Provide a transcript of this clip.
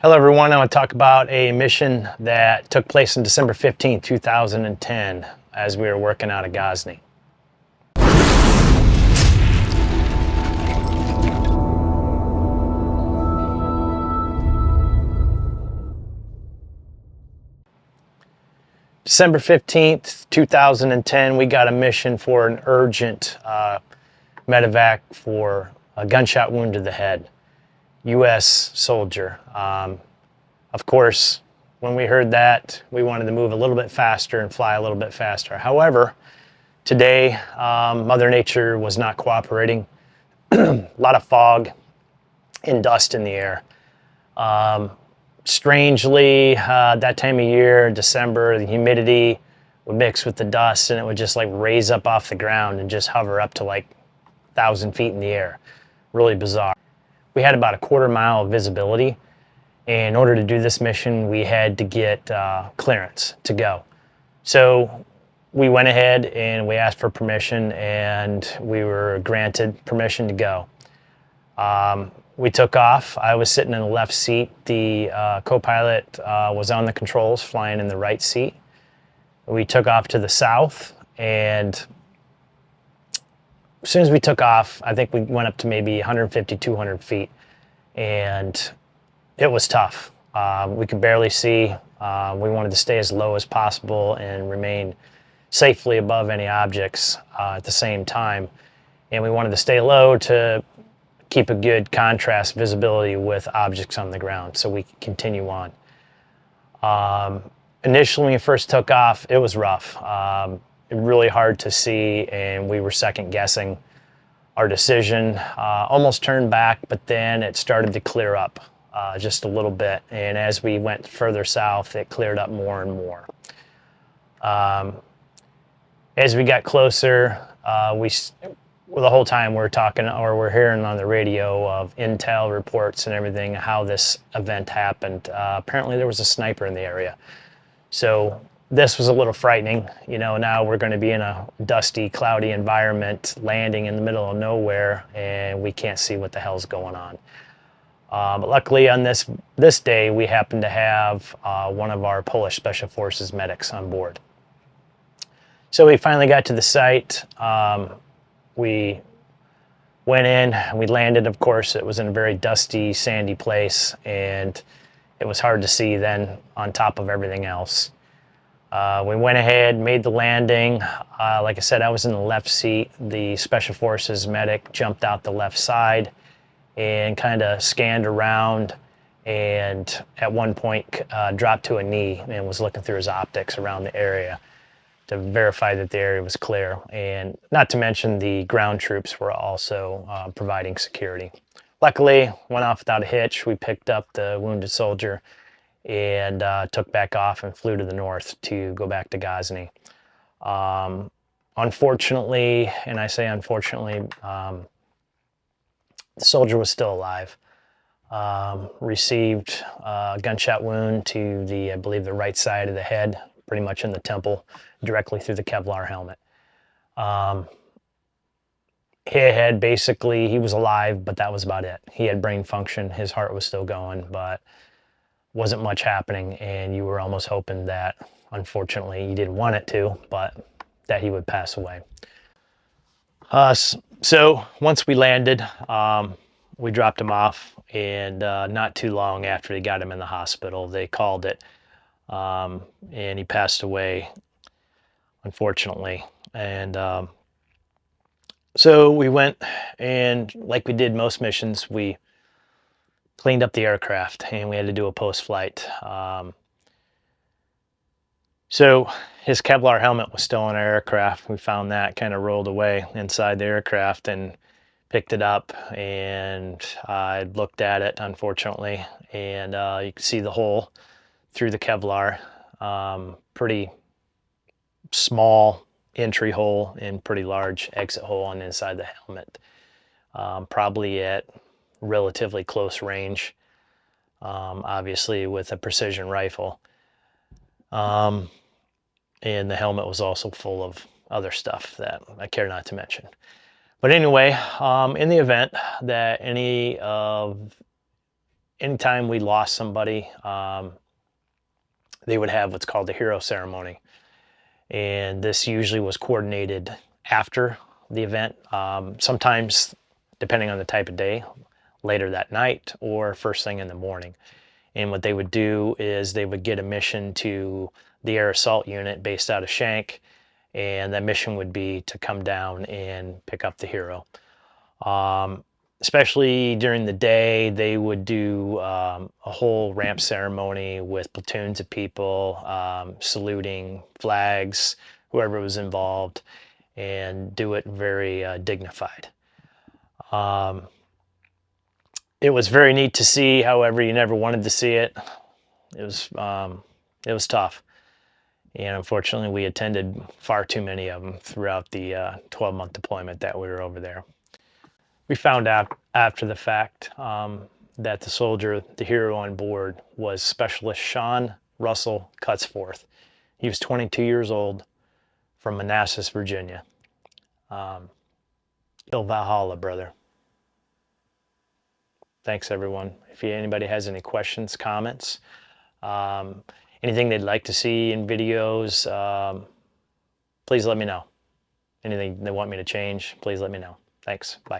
Hello everyone, I want to talk about a mission that took place on December 15th, 2010 as we were working out of Ghazni. December 15th, 2010, we got a mission for an urgent medevac for a gunshot wound to the head. U.S. soldier. Of course, when we heard that, we wanted to move a little bit faster and fly a little bit faster. However, today, Mother Nature was not cooperating. A lot of fog and dust in the air. Strangely, that time of year, December, the humidity would mix with the dust and it would just like raise up off the ground and just hover up to like 1,000 feet in the air. Really bizarre. We had about a quarter-mile of visibility. And in order to do this mission, we had to get clearance to go. So we went ahead and we asked for permission and we were granted permission to go. We took off. I was sitting in the left seat. The co-pilot was on the controls, flying in the right seat. We took off to the south, and as soon as we took off, I think we went up to maybe 150, 200 feet, and it was tough. We could barely see. We wanted to stay as low as possible and remain safely above any objects at the same time. And we wanted to stay low to keep a good contrast visibility with objects on the ground so we could continue on. Initially, when we first took off, it was rough. Really hard to see, and we were second guessing our decision. Almost turned back, but then it started to clear up just a little bit. And as we went further south, it cleared up more and more. As we got closer, the whole time we're talking, or we're hearing on the radio of intel reports and everything, how this event happened. Apparently there was a sniper in the area. So this was a little frightening. You know, now we're going to be in a dusty, cloudy environment, landing in the middle of nowhere, and we can't see what the hell's going on. But luckily on this day, we happened to have one of our Polish Special Forces medics on board. So we finally got to the site. We went in, we landed. Of course, it was in a very dusty, sandy place, and it was hard to see then on top of everything else. We went ahead, made the landing. Like I said, I was in the left seat. The Special Forces medic jumped out the left side and kind of scanned around, and at one point dropped to a knee and was looking through his optics around the area to verify that the area was clear. And not to mention the ground troops were also providing security. Luckily, went off without a hitch. We picked up the wounded soldier and took back off and flew to the north to go back to Ghazni. Unfortunately, and I say unfortunately, the soldier was still alive. Received a gunshot wound to the, I believe, the right side of the head, pretty much in the temple, directly through the Kevlar helmet. He was alive, but that was about it. He had brain function, his heart was still going, but wasn't much happening, and you were almost hoping that, unfortunately, you didn't want it to, but that he would pass away. So once we landed, we dropped him off, and not too long after they got him in the hospital, they called it, and he passed away, unfortunately. And so we went, and like we did most missions, we cleaned up the aircraft, and we had to do a post-flight. So his Kevlar helmet was still in our aircraft. We found that, kind of rolled away inside the aircraft, and picked it up, and I looked at it, unfortunately, and you can see the hole through the Kevlar. Pretty small entry hole and pretty large exit hole on the inside the helmet. Probably at relatively close range, obviously with a precision rifle. And the helmet was also full of other stuff that I care not to mention. But anyway, in the event that any of anytime we lost somebody, they would have what's called the hero ceremony. And this usually was coordinated after the event, sometimes, depending on the type of day, later that night or first thing in the morning. And what they would do is they would get a mission to the air assault unit based out of Shank, and that mission would be to come down and pick up the hero. Especially during the day, they would do a whole ramp ceremony with platoons of people saluting, flags, whoever was involved, and do it very dignified. It was very neat to see. However, you never wanted to see it. It was tough, and unfortunately, we attended far too many of them throughout the 12-month deployment that we were over there. We found out after the fact that the soldier, the hero on board, was Specialist Sean Russell Cutsforth. He was 22 years old, from Manassas, Virginia. Il Valhalla, brother. Thanks, everyone. If anybody has any questions, comments, anything they'd like to see in videos, please let me know. Anything they want me to change, please let me know. Thanks. Bye.